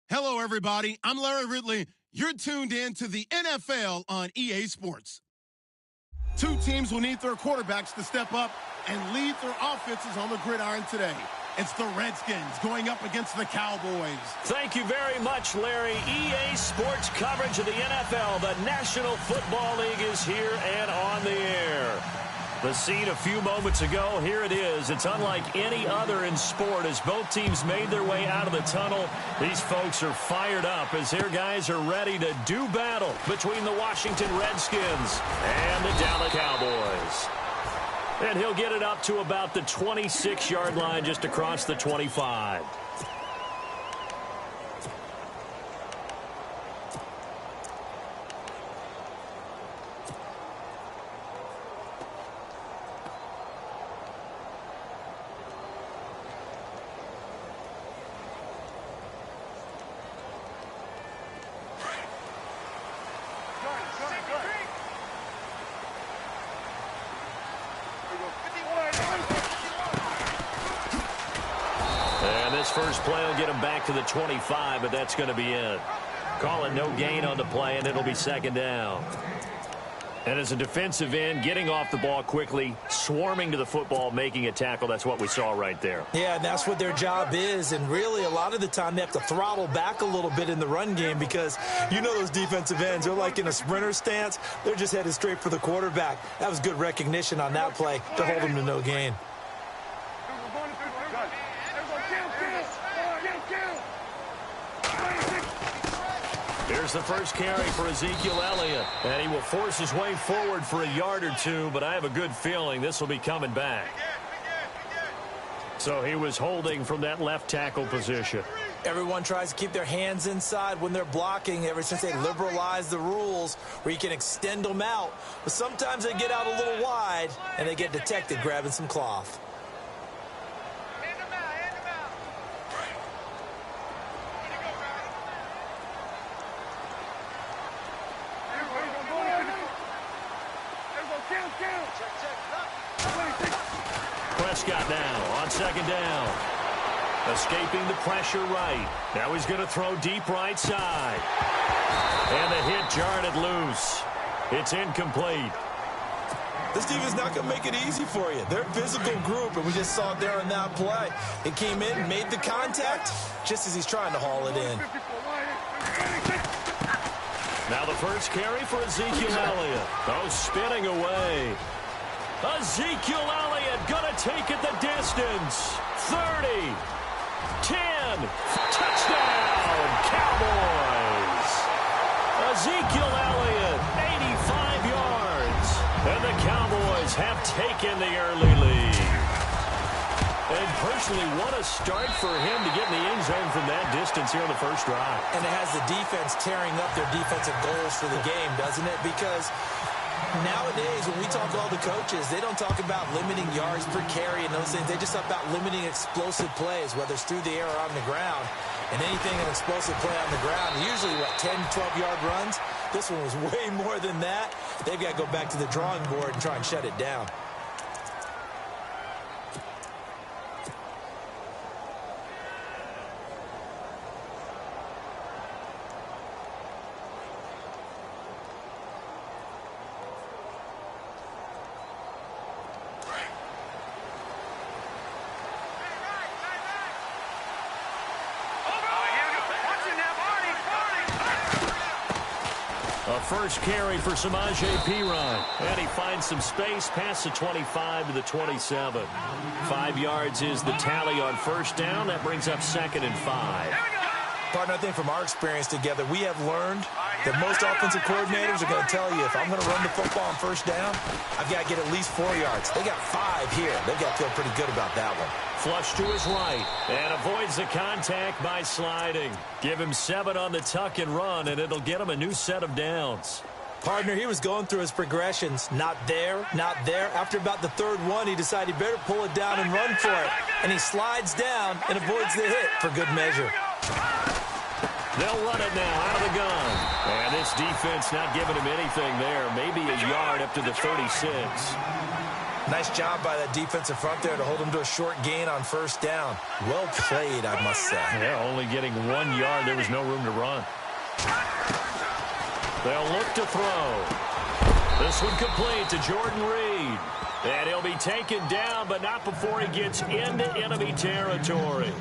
Hello, everybody. I'm Larry Ridley. You're tuned in to the NFL on EA Sports. Two teams will need their quarterbacks to step up and lead their offenses on the gridiron today. It's the Redskins going up against the Cowboys. Thank you very much, Larry. EA Sports coverage of the NFL. The National Football League is here and on the air. The scene a few moments ago, here it is. It's unlike any other in sport as both teams made their way out of the tunnel. These folks are fired up as their guys are ready to do battle between the Washington Redskins and the Dallas Cowboys. And he'll get it up to about the 26-yard line just across the 25. First play will get him back to the 25, but that's going to be it. Call it no gain on the play, and it'll be second down. And as a defensive end, getting off the ball quickly, swarming to the football, making a tackle, that's what we saw right there. Yeah, and that's what their job is. And really, a lot of the time, they have to throttle back a little bit in the run game because you know those defensive ends, they're like in a sprinter stance. They're just headed straight for the quarterback. That was good recognition on that play to hold them to no gain. Here's the first carry for Ezekiel Elliott. And he will force his way forward for a yard or two, but I have a good feeling this will be coming back. So he was holding from that left tackle position. Everyone tries to keep their hands inside when they're blocking ever since they liberalized the rules where you can extend them out. But sometimes they get out a little wide and they get detected grabbing some cloth. Prescott now on second down. Escaping the pressure right. Now he's going to throw deep right side. And the hit jarred it loose. It's incomplete. This defense is not going to make it easy for you. They're a physical group, and we just saw it there in that play. It came in, made the contact, just as he's trying to haul it in. Now the first carry for Ezekiel Elliott. Oh, spinning away. Ezekiel Elliott going to take it the distance. 30, 10, touchdown, Cowboys. Ezekiel Elliott, 85 yards. And the Cowboys have taken the early lead. And personally, what a start for him to get in the end zone from that distance here on the first drive. And it has the defense tearing up their defensive goals for the game, doesn't it? Because nowadays, when we talk to all the coaches, they don't talk about limiting yards per carry and those things. They just talk about limiting explosive plays, whether it's through the air or on the ground. And anything an explosive play on the ground, usually, 10, 12-yard runs? This one was way more than that. They've got to go back to the drawing board and try and shut it down. First carry for Samaje Perine. And he finds some space past the 25 to the 27. 5 yards is the tally on first down. That brings up second and 5. Partner, I think from our experience together, we have learned that most offensive coordinators are going to tell you, if I'm going to run the football on first down, I've got to get at least 4 yards. They got 5 here. They've got to feel pretty good about that one. Flush to his right and avoids the contact by sliding. Give him 7 on the tuck and run, and it'll get him a new set of downs. Partner, he was going through his progressions. Not there, not there. After about the third one, he decided he better pull it down and run for it. And he slides down and avoids the hit for good measure. They'll run it now out of the gun. And this defense not giving him anything there. Maybe a yard up to the 36. Nice job by that defensive front there to hold him to a short gain on first down. Well played, I must say. Yeah, only getting 1 yard. There was no room to run. They'll look to throw. This one complete to Jordan Reed. And he'll be taken down, but not before he gets into enemy territory.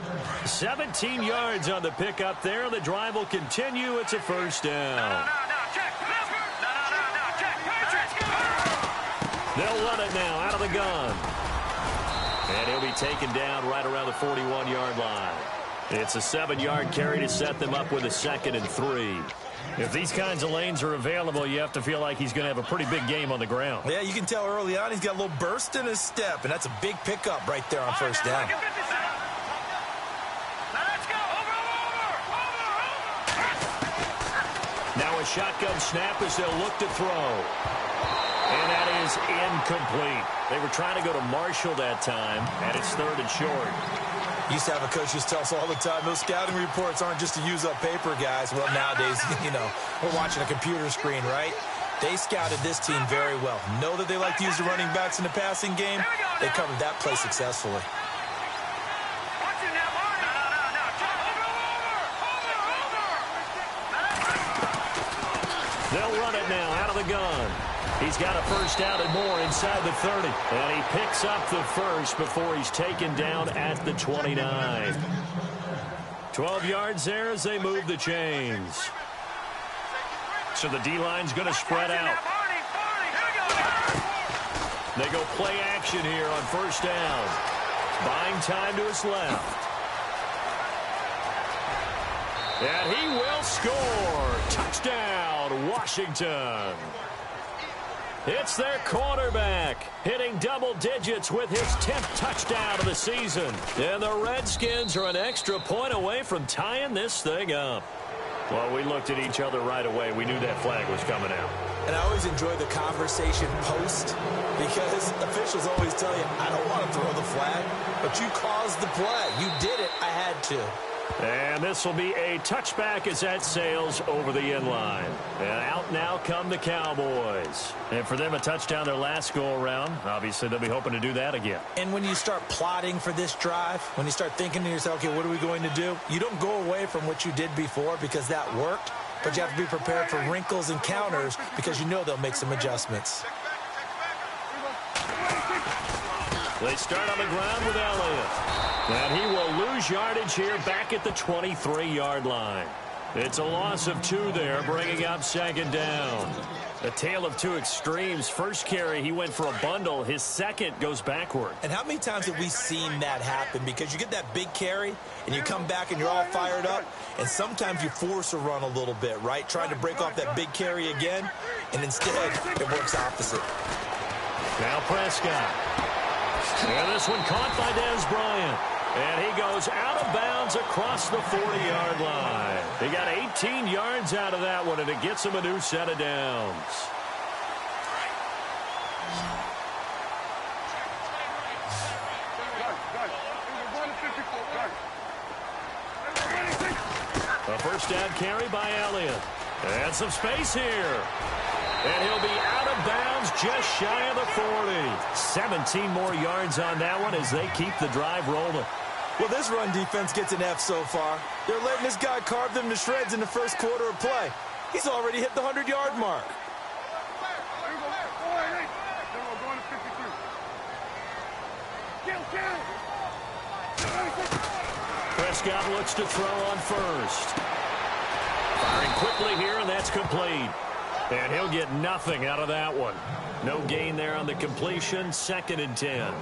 17 yards on the pickup there. The drive will continue. It's a first down. They'll run it now out of the gun. And he'll be taken down right around the 41-yard line. It's a 7-yard carry to set them up with a 2nd and 3. If these kinds of lanes are available, you have to feel like he's going to have a pretty big game on the ground. Yeah, you can tell early on he's got a little burst in his step, and that's a big pickup right there on first down. Now a shotgun snap as they'll look to throw. And that is incomplete. They were trying to go to Marshall that time, and it's 3rd and short. Used to have a coach who tell us all the time, those scouting reports aren't just to use up paper, guys. Well, nowadays, we're watching a computer screen, right? They scouted this team very well. Know that they like to use the running backs in the passing game. They covered that play successfully. They'll run it now out of the gun. He's got a first down and more inside the 30. And he picks up the first before he's taken down at the 29. 12 yards there as they move the chains. So the D-line's going to spread out. They go play action here on first down. Buying time to his left. And he will score. Touchdown, Washington. It's their quarterback hitting double digits with his 10th touchdown of the season. And the Redskins are an extra point away from tying this thing up. Well, we looked at each other right away. We knew that flag was coming out. And I always enjoy the conversation post because officials always tell you, I don't want to throw the flag, but you caused the play. You did it. I had to. And this will be a touchback as that sails over the end line. And out now come the Cowboys. And for them, a touchdown their last go-around. Obviously, they'll be hoping to do that again. And when you start plotting for this drive, when you start thinking to yourself, okay, what are we going to do? You don't go away from what you did before because that worked. But you have to be prepared for wrinkles and counters because you know they'll make some adjustments. They start on the ground with Elliott. And he will lose yardage here back at the 23-yard line. It's a loss of 2 there, bringing up 2nd down. A tale of 2 extremes. First carry, he went for a bundle. His second goes backward. And how many times have we seen that happen? Because you get that big carry, and you come back and you're all fired up, and sometimes you force a run a little bit, right? Trying to break off that big carry again, and instead it works opposite. Now Prescott. And this one caught by Dez Bryant. And he goes out of bounds across the 40-yard line. He got 18 yards out of that one, and it gets him a new set of downs. A first down carry by Elliott. And some space here. And he'll be out of bounds just shy of the 40. 17 more yards on that one as they keep the drive rolling. Well, this run defense gets an F so far. They're letting this guy carve them to shreds in the first quarter of play. He's already hit the 100-yard mark. Prescott looks to throw on first. Firing quickly here, and that's complete. And he'll get nothing out of that one. No gain there on the completion. 2nd and 10.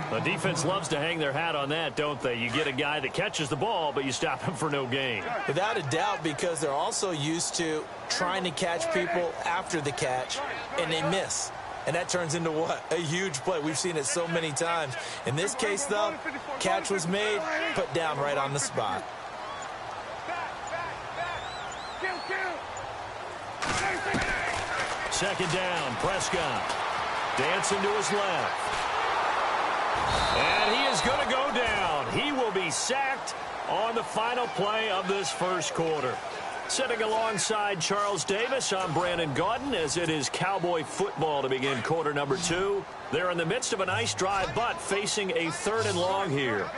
The defense loves to hang their hat on that, don't they? You get a guy that catches the ball, but you stop him for no gain. Without a doubt, because they're also used to trying to catch people after the catch, and they miss. And that turns into what? A huge play. We've seen it so many times. In this case, though, catch was made, put down right on the spot. Second down, Prescott. Dancing to his left. And he is going to go down. He will be sacked on the final play of this first quarter. Sitting alongside Charles Davis, I'm Brandon Gaudin, as it is Cowboy football to begin quarter number 2. They're in the midst of a nice drive, but facing a 3rd and long here.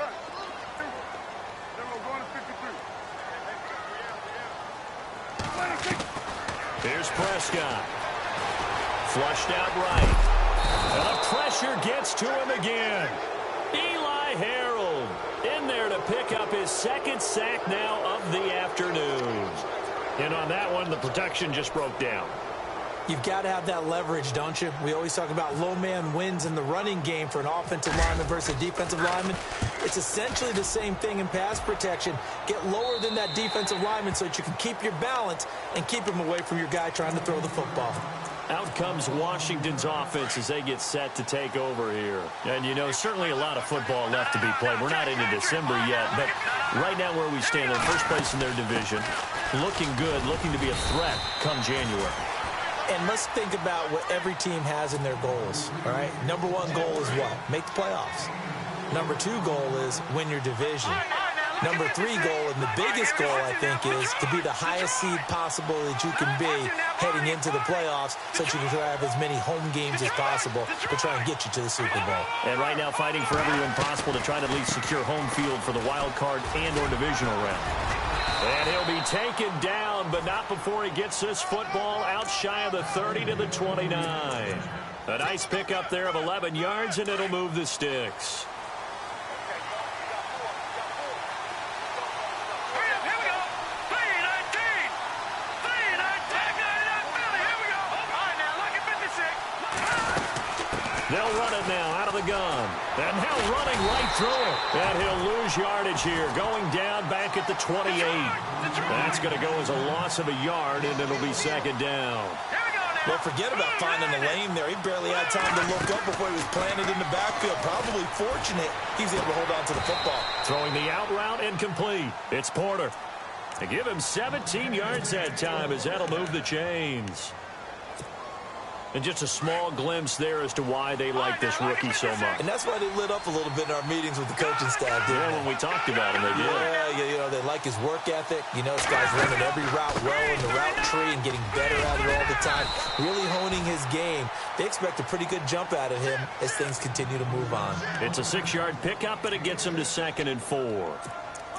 Here's Prescott. Flushed out right. And the pressure gets to him again. Eli Harold in there to pick up his 2nd sack now of the afternoon. And on that one, the protection just broke down. You've got to have that leverage, don't you? We always talk about low man wins in the running game for an offensive lineman versus a defensive lineman. It's essentially the same thing in pass protection. Get lower than that defensive lineman so that you can keep your balance and keep him away from your guy trying to throw the football. Out comes Washington's offense as they get set to take over here. And, you know, certainly a lot of football left to be played. We're not into December yet, but right now where we stand, they're first place in their division. Looking good, looking to be a threat come January. And let's think about what every team has in their goals, all right? Number 1 goal is what? Make the playoffs. Number 2 goal is win your division. Number 3 goal, and the biggest goal, I think, is to be the highest seed possible that you can be heading into the playoffs so that you can have as many home games as possible to try and get you to the Super Bowl. And right now fighting for every win possible to try to at least secure home field for the wild card and or divisional round. And he'll be taken down, but not before he gets this football out shy of the 30 to the 29. A nice pickup there of 11 yards, and it'll move the sticks. They'll run it now out of the gun. And now running right through it. And he'll lose yardage here. Going down back at the 28. That's going to go as a loss of a yard, and it'll be 2nd down. Well, forget about finding a lane there. He barely had time to look up before he was planted in the backfield. Probably fortunate he was able to hold on to the football. Throwing the out route incomplete. It's Porter. They give him 17 yards that time as that'll move the chains. And just a small glimpse there as to why they like this rookie so much. And that's why they lit up a little bit in our meetings with the coaching staff. Yeah, when we talked about him, they did. Yeah, you know, they like his work ethic. You know, this guy's running every route well in the route tree and getting better at it all the time. Really honing his game. They expect a pretty good jump out of him as things continue to move on. It's a 6-yard pickup, and it gets him to 2nd and 4.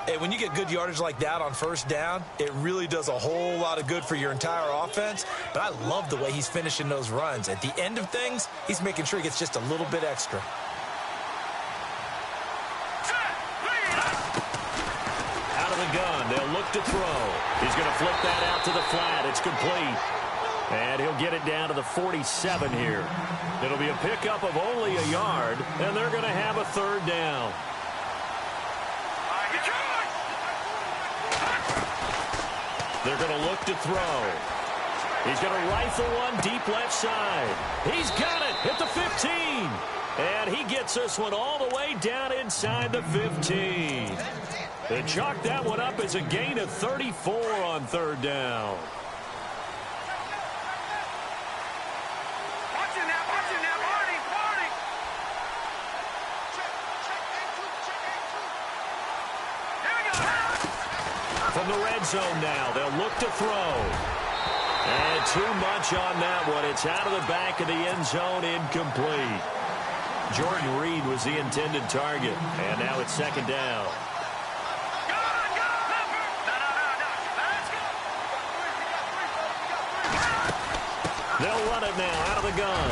Hey, when you get good yardage like that on 1st down, it really does a whole lot of good for your entire offense. But I love the way he's finishing those runs. At the end of things, he's making sure he gets just a little bit extra. Out of the gun, they'll look to throw. He's going to flip that out to the flat. It's complete. And he'll get it down to the 47 here. It'll be a pickup of only a yard, and they're going to have a 3rd down. They're going to look to throw. He's going to rifle one deep left side. He's got it at the 15. And he gets this one all the way down inside the 15. They chalk that one up as a gain of 34 on 3rd down. From the red zone now, they'll look to throw. And too much on that one. It's out of the back of the end zone, incomplete. Jordan Reed was the intended target, and now it's 2nd down. They'll run it now out of the gun.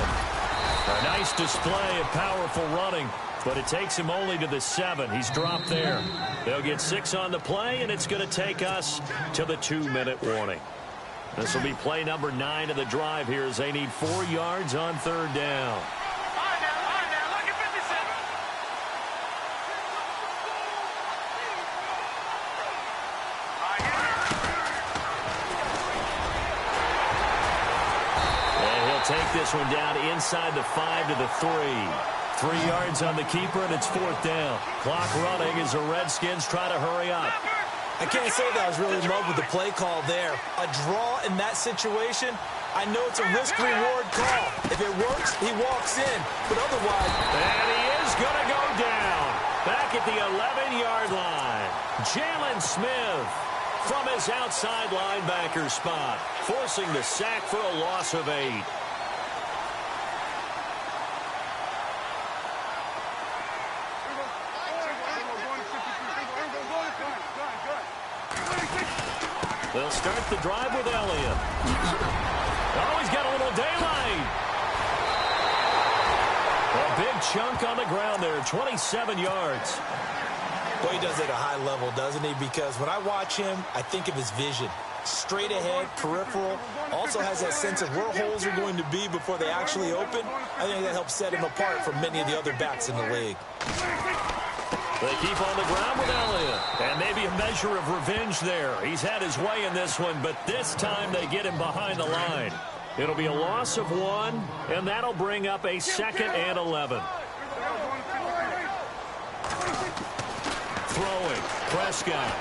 A nice display of powerful running. But it takes him only to the 7. He's dropped there. They'll get 6 on the play, and it's going to take us to the 2-minute warning. This will be play number 9 of the drive here as they need 4 yards on 3rd down. And he'll take this one down inside the 5 to the 3. 3 yards on the keeper, and it's 4th down. Clock running as the Redskins try to hurry up. I can't say that I was really in love with the play call there. A draw in that situation, I know it's a risk-reward call. If it works, he walks in. But otherwise... And he is going to go down. Back at the 11-yard line. Jalen Smith from his outside linebacker spot, forcing the sack for a loss of 8. They'll start the drive with Elliott. Oh, he's got a little daylight. A big chunk on the ground there, 27 yards. Boy, he does it at a high level, doesn't he? Because when I watch him, I think of his vision. Straight ahead, peripheral. Also has that sense of where holes are going to be before they actually open. I think that helps set him apart from many of the other backs in the league. They keep on the ground with Elliott. And maybe a measure of revenge there. He's had his way in this one, but this time they get him behind the line. It'll be a loss of 1, and that'll bring up a 2nd and 11. Throwing. Prescott.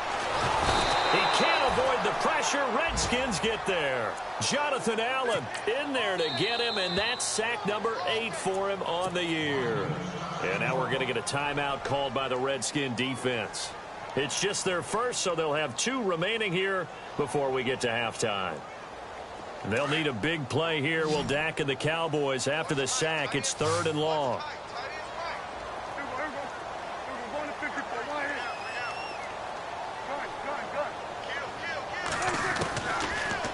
He can't avoid the pressure. Redskins get there. Jonathan Allen in there to get him, and that's sack number 8 for him on the year. And now we're going to get a timeout called by the Redskin defense. It's just their first, so they'll have 2 remaining here before we get to halftime. They'll need a big play here. Will Dak and the Cowboys after the sack. It's 3rd and long.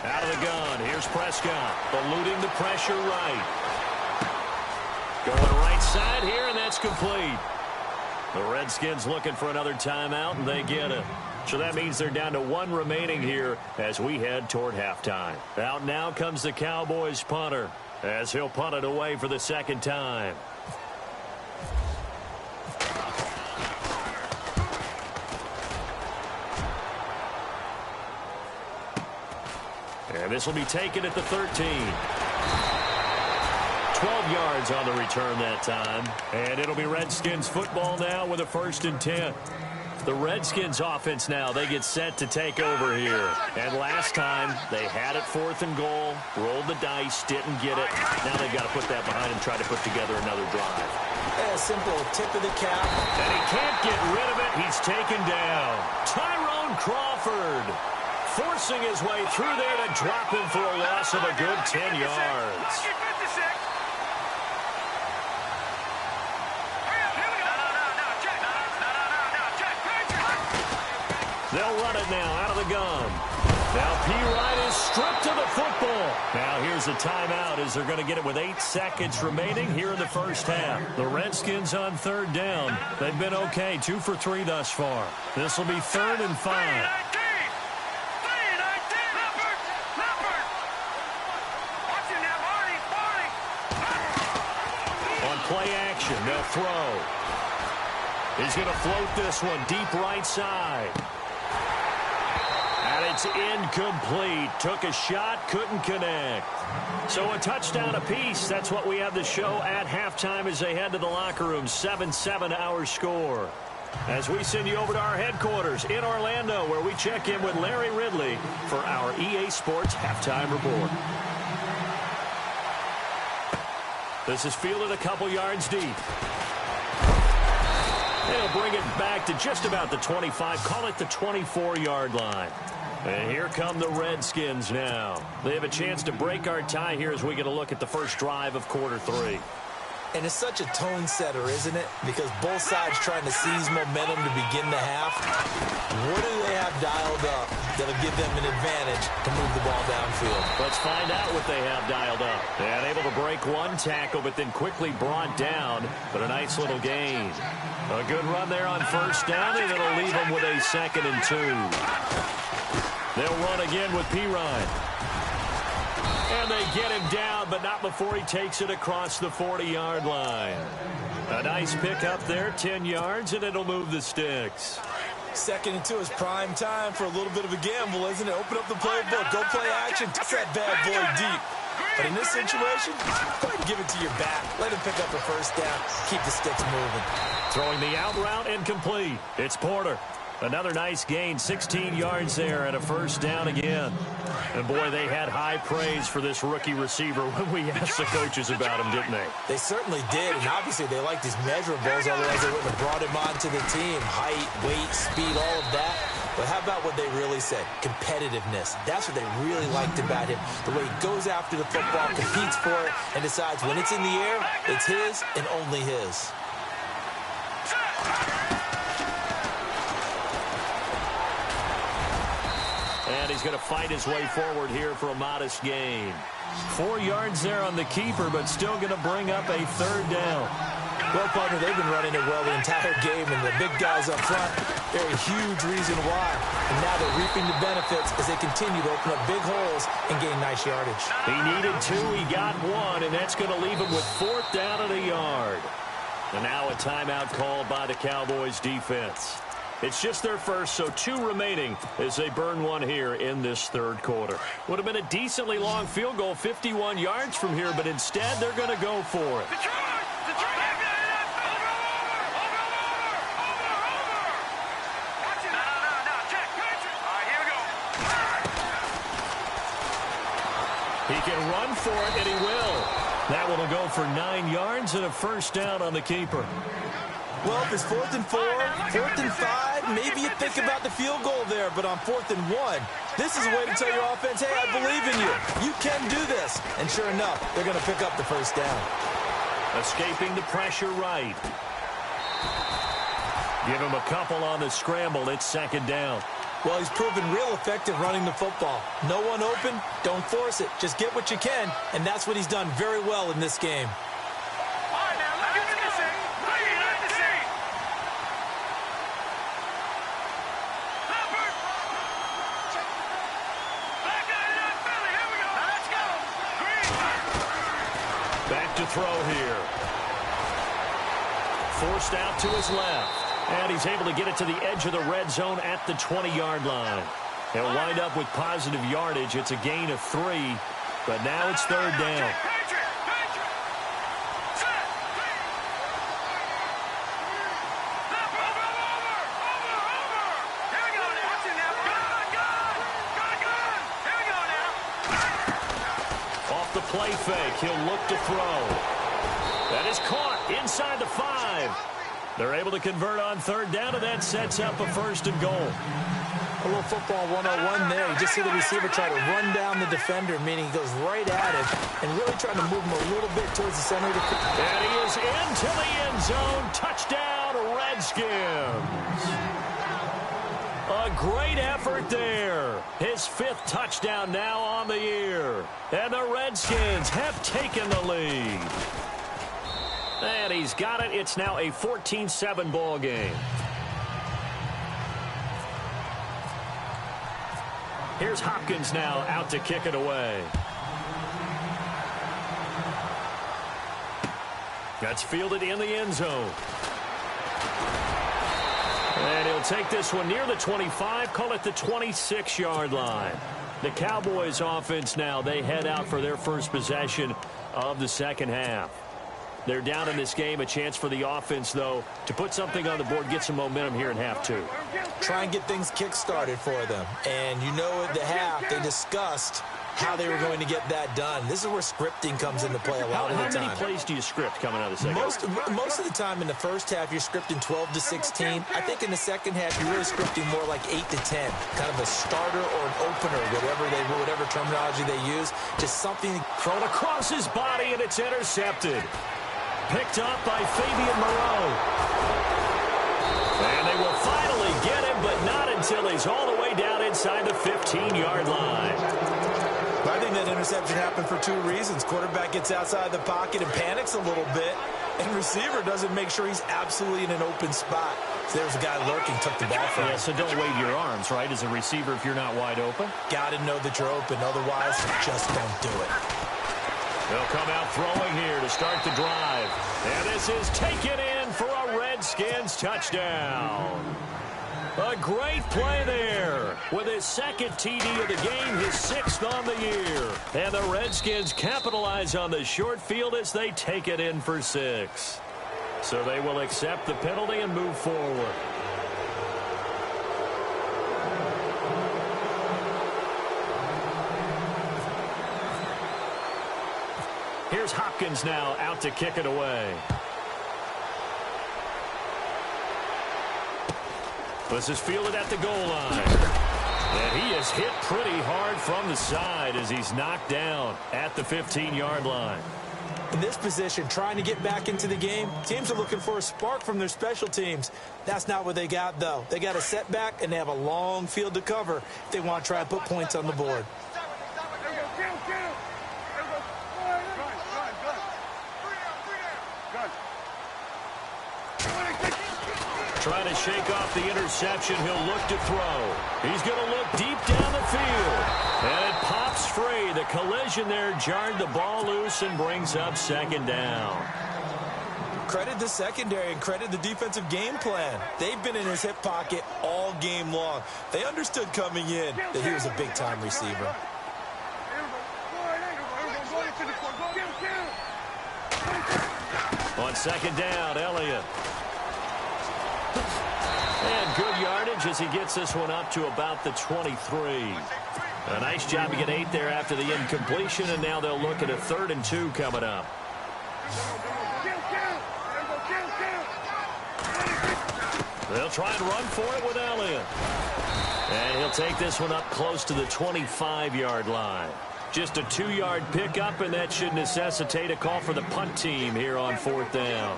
Out of the gun. Here's Prescott. Eluding the pressure right. Going right side here, and that's complete. The Redskins looking for another timeout, and they get it. So that means they're down to 1 remaining here as we head toward halftime. Out now comes the Cowboys punter as he'll punt it away for the 2nd time. And this will be taken at the 13. 12 yards on the return that time. And it'll be Redskins football now with a 1st and 10. The Redskins offense now, they get set to take over here. And last time, they had it 4th and goal, rolled the dice, didn't get it. Now they've got to put that behind and try to put together another drive. A simple tip of the cap. And he can't get rid of it. He's taken down. Tyrone Crawford forcing his way through there to drop him for a loss of a good 10 yards. They'll run it now out of the gun. Now P. is stripped of the football. Now here's a timeout as they're going to get it with 8 seconds remaining here in the first half. The Redskins on 3rd down. They've been okay, 2 for 3 thus far. This will be 3rd and 5. On play action, they'll throw. He's going to float this one deep right side. And it's incomplete. Took a shot, couldn't connect. So a touchdown apiece. That's what we have the show at halftime as they head to the locker room. 7-7 our score. As we send you over to our headquarters in Orlando, where we check in with Larry Ridley for our EA Sports Halftime Report. This is fielded a couple yards deep. They'll bring it back to just about the 25. Call it the 24-yard line. And here come the Redskins now. They have a chance to break our tie here as we get a look at the first drive of quarter 3. And it's such a tone setter, isn't it? Because both sides trying to seize momentum to begin the half. What do they have dialed up that'll give them an advantage to move the ball downfield? Let's find out what they have dialed up. And able to break one tackle, but then quickly brought down. But a nice little gain. A good run there on 1st down, and it'll leave them with a 2nd and 2. They'll run again with P. And they get him down, but not before he takes it across the 40-yard line. A nice pick up there, 10 yards, and it'll move the sticks. 2nd and 2 is prime time for a little bit of a gamble, isn't it? Open up the playbook, go play action, toss that bad boy deep. But in this situation, go ahead and give it to your back. Let him pick up a 1st down, keep the sticks moving. Throwing the out route incomplete. It's Porter. Another nice gain, 16 yards there and a 1st down again. And, boy, they had high praise for this rookie receiver when we asked the coaches about him, didn't they? They certainly did, and obviously they liked his measurables, otherwise they wouldn't have brought him onto the team. Height, weight, speed, all of that. But how about what they really said? Competitiveness. That's what they really liked about him. The way he goes after the football, competes for it, and decides when it's in the air, it's his and only his. And he's going to fight his way forward here for a modest gain. 4 yards there on the keeper, but still going to bring up a third down. Well, partner, they've been running it well the entire game, and the big guys up front, they're a huge reason why. And now they're reaping the benefits as they continue to open up big holes and gain nice yardage. He needed 2, he got 1, and that's going to leave him with 4th down and a yard. And now a timeout called by the Cowboys defense. It's just their first, so 2 remaining as they burn 1 here in this third quarter. Would have been a decently long field goal, 51 yards from here, but instead they're going to go for it. He can run for it, and he will. That one will go for 9 yards and a first down on the keeper. Well, if it's 4th and 4, 4th and 5, maybe you think about the field goal there, but on 4th and 1, this is a way to tell your offense, hey, I believe in you. You can do this. And sure enough, they're going to pick up the first down. Escaping the pressure right. Give him a couple on the scramble. It's 2nd down. Well, he's proven real effective running the football. No one open, don't force it. Just get what you can, and that's what he's done very well in this game. Back to throw here. Forced out to his left. And he's able to get it to the edge of the red zone at the 20-yard line. He'll wind up with positive yardage. It's a gain of 3, but now it's 3rd down. Off the play fake, he'll look to throw. That is caught inside the 5. They're able to convert on 3rd down, and that sets up a 1st and goal. A little football 101 there. You just see the receiver try to run down the defender, meaning he goes right at him and really trying to move him a little bit towards the center of the field. And he is into the end zone. Touchdown, Redskins. A great effort there. His 5th touchdown now on the year. And the Redskins have taken the lead. And he's got it. It's now a 14-7 ball game. Here's Hopkins now out to kick it away. That's fielded in the end zone. And he'll take this one near the 25, call it the 26-yard line. The Cowboys offense now, they head out for their first possession of the second half. They're down in this game. A chance for the offense, though, to put something on the board, get some momentum here in half 2. Try and get things kick-started for them. And you know at the half, they discussed how they were going to get that done. This is where scripting comes into play a lot of the time. How many plays do you script coming out of the second half? Most of the time in the first half, you're scripting 12 to 16. I think in the second half, you're really scripting more like 8 to 10. Kind of a starter or an opener, whatever terminology they use. Just something thrown across his body, and it's intercepted. Picked up by Fabian Moreau. And they will finally get him, but not until he's all the way down inside the 15-yard line. I think that interception happened for 2 reasons. Quarterback gets outside the pocket and panics a little bit, and receiver doesn't make sure he's absolutely in an open spot. So there's a guy lurking, took the ball from him. Yeah, so don't wave your arms, right, as a receiver if you're not wide open? Got to know that you're open. Otherwise, just don't do it. They'll come out throwing here to start the drive. And this is taken in for a Redskins touchdown. A great play there with his 2nd TD of the game, his 6th on the year. And the Redskins capitalize on the short field as they take it in for 6. So they will accept the penalty and move forward. Here's Hopkins now out to kick it away. This is fielded at the goal line. And he is hit pretty hard from the side as he's knocked down at the 15-yard line. In this position, trying to get back into the game, teams are looking for a spark from their special teams. That's not what they got, though. They got a setback, and they have a long field to cover if they want to try and put points on the board. Trying to shake off the interception. He'll look to throw. He's going to look deep down the field. And it pops free. The collision there jarred the ball loose and brings up second down. Credit the secondary and credit the defensive game plan. They've been in his hip pocket all game long. They understood coming in that he was a big-time receiver. On second down, Elliott. And good yardage as he gets this one up to about the 23. A nice job to get 8 there after the incompletion, and now they'll look at a 3rd and 2 coming up. They'll try and run for it with Elliott. And he'll take this one up close to the 25-yard line. Just a 2-yard pickup, and that should necessitate a call for the punt team here on 4th down.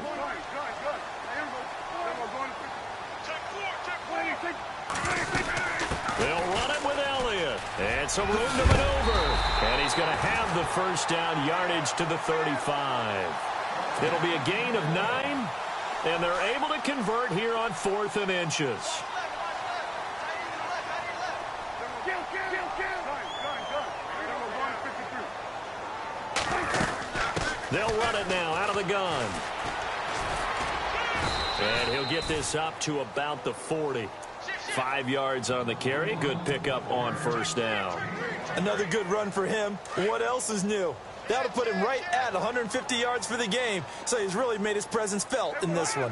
They'll run it with Elliott. And some room to maneuver. And he's going to have the first down yardage to the 35. It'll be a gain of 9. And they're able to convert here on 4th and inches. They'll run it now out of the gun. And he'll get this up to about the 40. 5 yards on the carry. Good pickup on first down. Another good run for him. What else is new? That'll put him right at 150 yards for the game. So he's really made his presence felt in this one.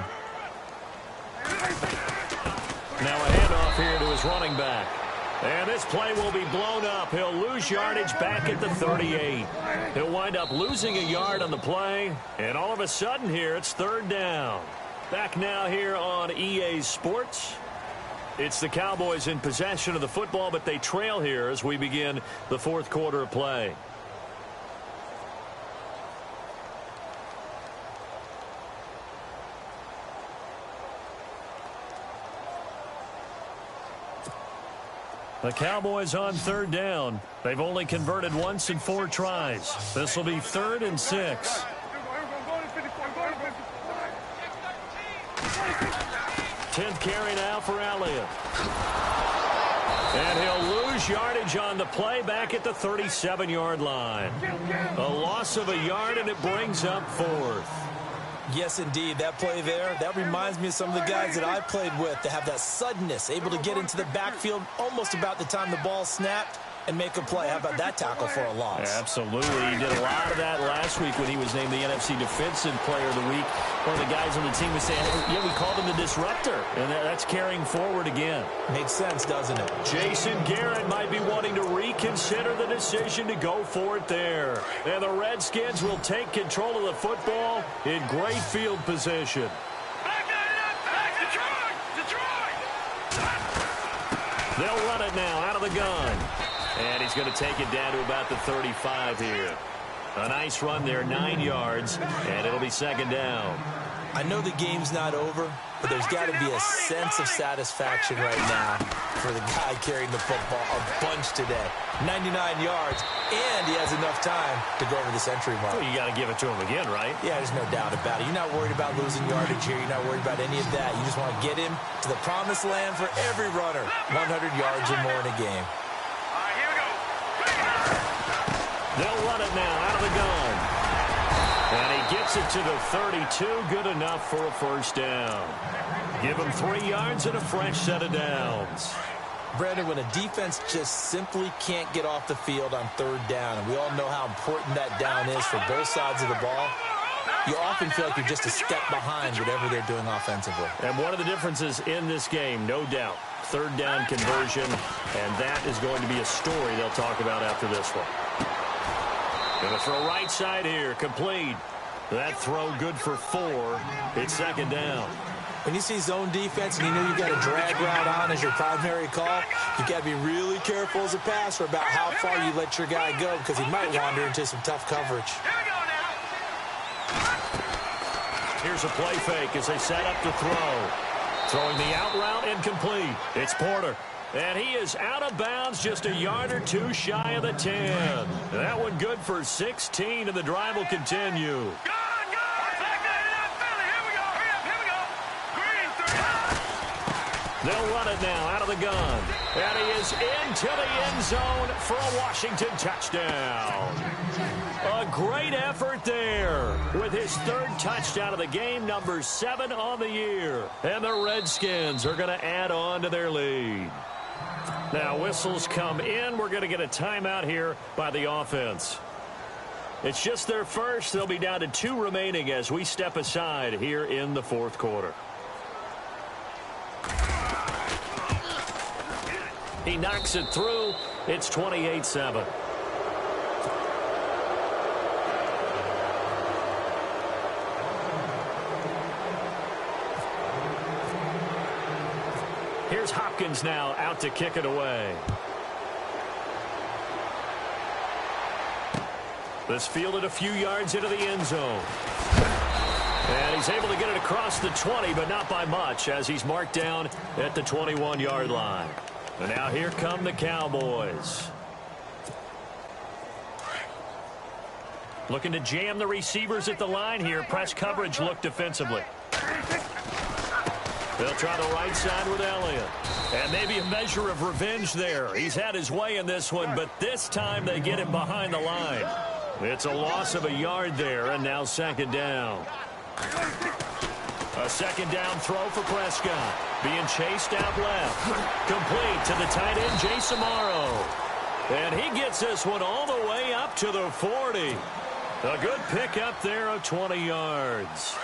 Now a handoff here to his running back. And this play will be blown up. He'll lose yardage back at the 38. He'll wind up losing a yard on the play. And all of a sudden here, it's 3rd down. Back now here on EA Sports. It's the Cowboys in possession of the football, but they trail here as we begin the 4th quarter of play. The Cowboys on 3rd down. They've only converted once in 4 tries. This will be 3rd and 6. 10th carry now for Elliott. And he'll lose yardage on the play back at the 37-yard line. A loss of a yard, and it brings up 4th. Yes, indeed. That play there, that reminds me of some of the guys that I played with that have that suddenness, able to get into the backfield almost about the time the ball snapped and make a play. How about that tackle for a loss? Absolutely. He did a lot of that last week when he was named the NFC Defensive Player of the Week. One of the guys on the team was saying, yeah, we called him the disruptor, and that's carrying forward again. Makes sense, doesn't it? Jason Garrett might be wanting to reconsider the decision to go for it there. And the Redskins will take control of the football in great field position. They'll run it now out of the gun. And he's going to take it down to about the 35 here. A nice run there, 9 yards, and it'll be 2nd down. I know the game's not over, but there's got to be a sense of satisfaction right now for the guy carrying the football a bunch today. 99 yards, and he has enough time to go over the century mark. Well, you got to give it to him again, right? Yeah, there's no doubt about it. You're not worried about losing yardage here. You're not worried about any of that. You just want to get him to the promised land for every runner. 100 yards or more in a game. They'll run it now out of the gun. And he gets it to the 32. Good enough for a first down. Give him 3 yards and a fresh set of downs. Brandon, when a defense just simply can't get off the field on 3rd down, and we all know how important that down is for both sides of the ball, you often feel like you're just a step behind whatever they're doing offensively. And one of the differences in this game, no doubt, 3rd down conversion, and that is going to be a story they'll talk about after this one. Going to throw right side here, complete. That throw good for 4. It's 2nd down. When you see zone defense and you know you got a drag route on as your primary call, you got to be really careful as a passer about how far you let your guy go because he might wander into some tough coverage. Here's a play fake as they set up to throw. Throwing the out route incomplete. It's Porter. And he is out of bounds just a yard or two shy of the 10. That one good for 16, and the drive will continue. They'll run it now out of the gun. And he is into the end zone for a Washington touchdown. A great effort there with his third touchdown of the game, number 7 on the year. And the Redskins are going to add on to their lead. Now whistles come in. We're going to get a timeout here by the offense. It's just their first. They'll be down to 2 remaining as we step aside here in the fourth quarter. He knocks it through. It's 28-7. Here's Hopkins now out to kick it away. This fielded a few yards into the end zone. And he's able to get it across the 20, but not by much as he's marked down at the 21-yard line. And now here come the Cowboys. Looking to jam the receivers at the line here. Press coverage look defensively. They'll try the right side with Elliott. And maybe a measure of revenge there. He's had his way in this one, but this time they get him behind the line. It's a loss of a yard there, and now second down. A second down throw for Prescott. Being chased out left. Complete to the tight end, Jason Morrow. And he gets this one all the way up to the 40. A good pickup there of 20 yards.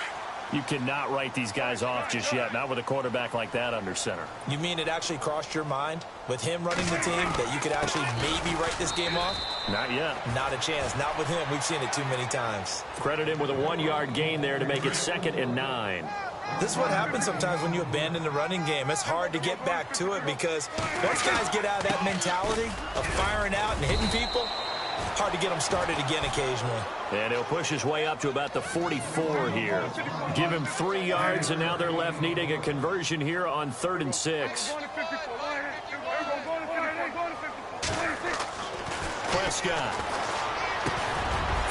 You cannot write these guys off just yet, not with a quarterback like that under center. You mean it actually crossed your mind with him running the team that you could actually maybe write this game off? Not yet. Not a chance. Not with him. We've seen it too many times. Credit him with a 1-yard gain there to make it 2nd and 9. This is what happens sometimes when you abandon the running game. It's hard to get back to it because once guys get out of that mentality of firing out and hitting people, hard to get them started again occasionally. And he'll push his way up to about the 44 here. Give him 3 yards, and now they're left needing a conversion here on 3rd and 6. Prescott.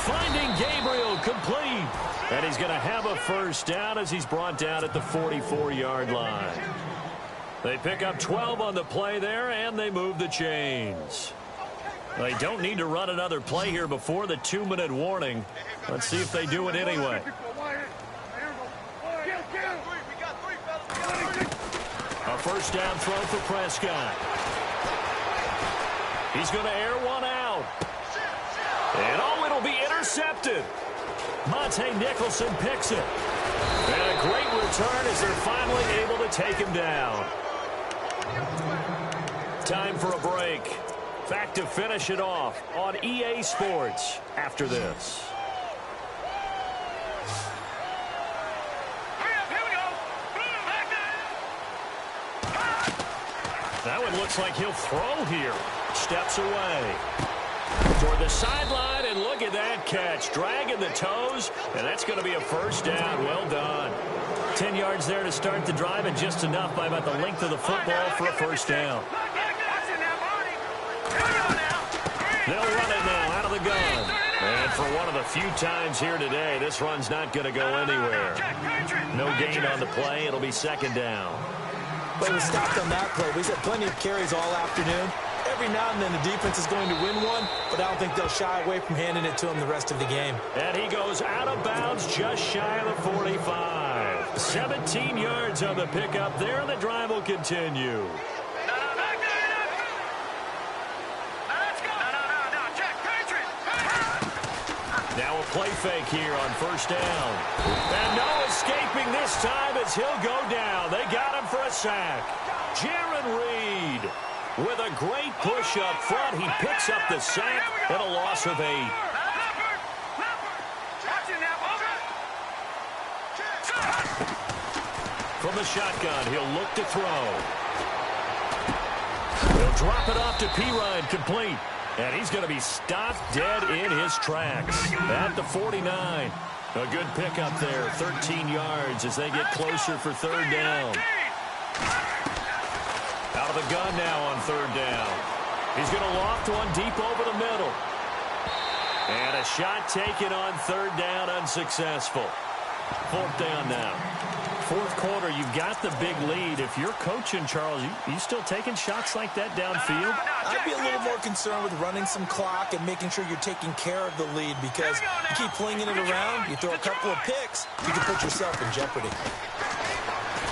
Finding Gabriel complete. And he's going to have a first down as he's brought down at the 44-yard line. They pick up 12 on the play there, and they move the chains. They don't need to run another play here before the 2-minute warning. Let's see if they do it anyway. A first down throw for Prescott. He's going to air one out. And oh, it'll be intercepted. Monte Nicholson picks it. And a great return as they're finally able to take him down. Time for a break. Back to finish it off on EA Sports after this. That one looks like he'll throw here. Steps away. Toward the sideline, and look at that catch. Dragging the toes, and that's going to be a first down. Well done. 10 yards there to start the drive, and just enough by about the length of the football for a first down. They'll run it now out of the gun. And for one of the few times here today, this run's not going to go anywhere. No gain on the play. It'll be second down. But we stopped on that play. We've had plenty of carries all afternoon. Every now and then the defense is going to win one, but I don't think they'll shy away from handing it to him the rest of the game. And he goes out of bounds just shy of the 45. 17 yards on the pickup there, and the drive will continue. Now a play fake here on first down. And no escaping this time as he'll go down. They got him for a sack. Jaron Reed with a great push up front. He picks up the sack and a loss of 8. from the shotgun. He'll look to throw. He'll drop it off to Perine, complete. And he's going to be stopped dead in his tracks at the 49. A good pickup there, 13 yards as they get closer for third down. Out of the gun now on third down. He's going to loft one deep over the middle. And a shot taken on third down, unsuccessful. Fourth down now. Fourth quarter, you've got the big lead. If you're coaching, Charles, you still taking shots like that downfield? I'd be a little more concerned with running some clock and making sure you're taking care of the lead, because you keep flinging it around, you throw a couple of picks, you can put yourself in jeopardy.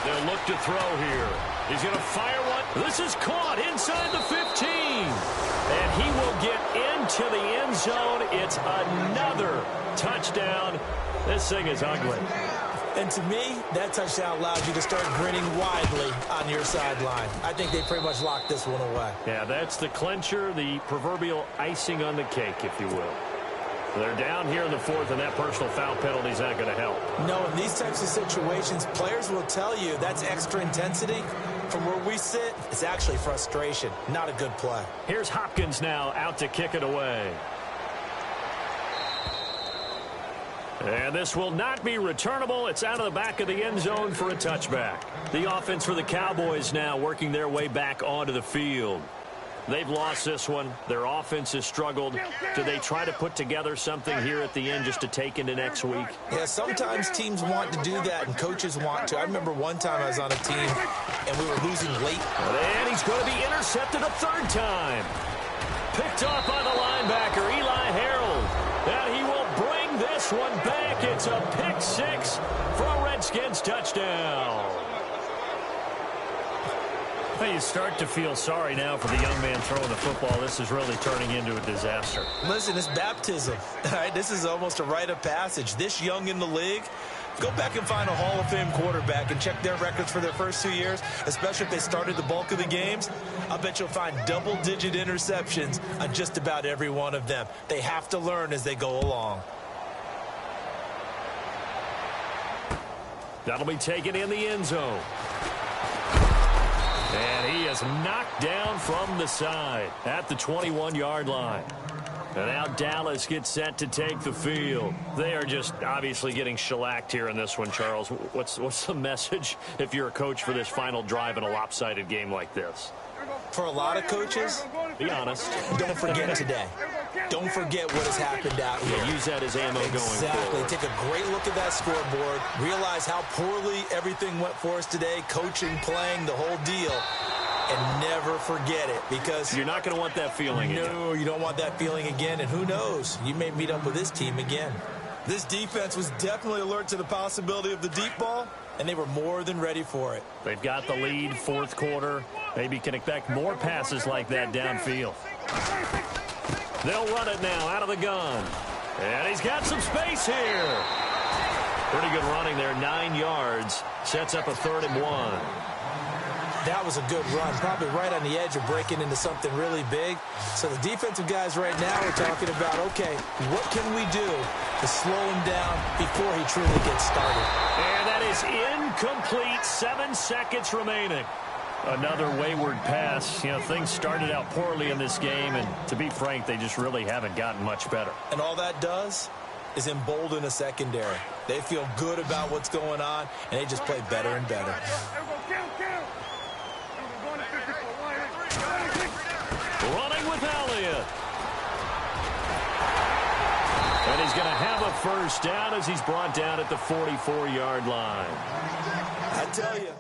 They'll look to throw here. He's going to fire one. This is caught inside the 15. And he will get into the end zone. It's another touchdown. This thing is ugly. And to me, that touchdown allows you to start grinning widely on your sideline. I think they pretty much locked this one away. Yeah, that's the clincher, the proverbial icing on the cake, if you will. They're down here in the fourth, and that personal foul penalty is not going to help. No, in these types of situations, players will tell you that's extra intensity. From where we sit, it's actually frustration, not a good play. Here's Hopkins now out to kick it away. And this will not be returnable. It's out of the back of the end zone for a touchback. The offense for the Cowboys now working their way back onto the field. They've lost this one. Their offense has struggled. Do they try to put together something here at the end just to take into next week? Yeah, sometimes teams want to do that and coaches want to. I remember one time I was on a team and we were losing late. And he's going to be intercepted a third time. Picked off by the linebacker, Eli Harold. And he will bring this one back. It's a pick six for a Redskins touchdown. Well, you start to feel sorry now for the young man throwing the football. This is really turning into a disaster. Listen, it's baptism. All right, this is almost a rite of passage. This young in the league, go back and find a Hall of Fame quarterback and check their records for their first 2 years, especially if they started the bulk of the games. I bet you'll find double-digit interceptions on just about every one of them. They have to learn as they go along. That'll be taken in the end zone. And he is knocked down from the side at the 21-yard line. And now Dallas gets set to take the field. They are just obviously getting shellacked here in this one, Charles. What's the message if you're a coach for this final drive in a lopsided game like this? For a lot of coaches, be honest, don't forget today. Don't forget what has happened out here. Yeah, use that as ammo going forward. Exactly. Take a great look at that scoreboard. Realize how poorly everything went for us today. Coaching, playing, the whole deal. And never forget it, because you're not going to want that feeling again. No, you don't want that feeling again. And who knows? You may meet up with this team again. This defense was definitely alert to the possibility of the deep ball, and they were more than ready for it. They've got the lead, fourth quarter. Maybe can expect more passes like that downfield. They'll run it now out of the gun. And he's got some space here. Pretty good running there, 9 yards. Sets up a 3rd and 1. That was a good run, probably right on the edge of breaking into something really big. So the defensive guys right now are talking about, okay, what can we do to slow him down before he truly gets started? And that is incomplete. 7 seconds remaining. Another wayward pass. You know, things started out poorly in this game, and to be frank, they just really haven't gotten much better. And all that does is embolden a secondary. They feel good about what's going on, and they just play better and better. Running with Elliott. And he's going to have a first down as he's brought down at the 44-yard line. I tell you,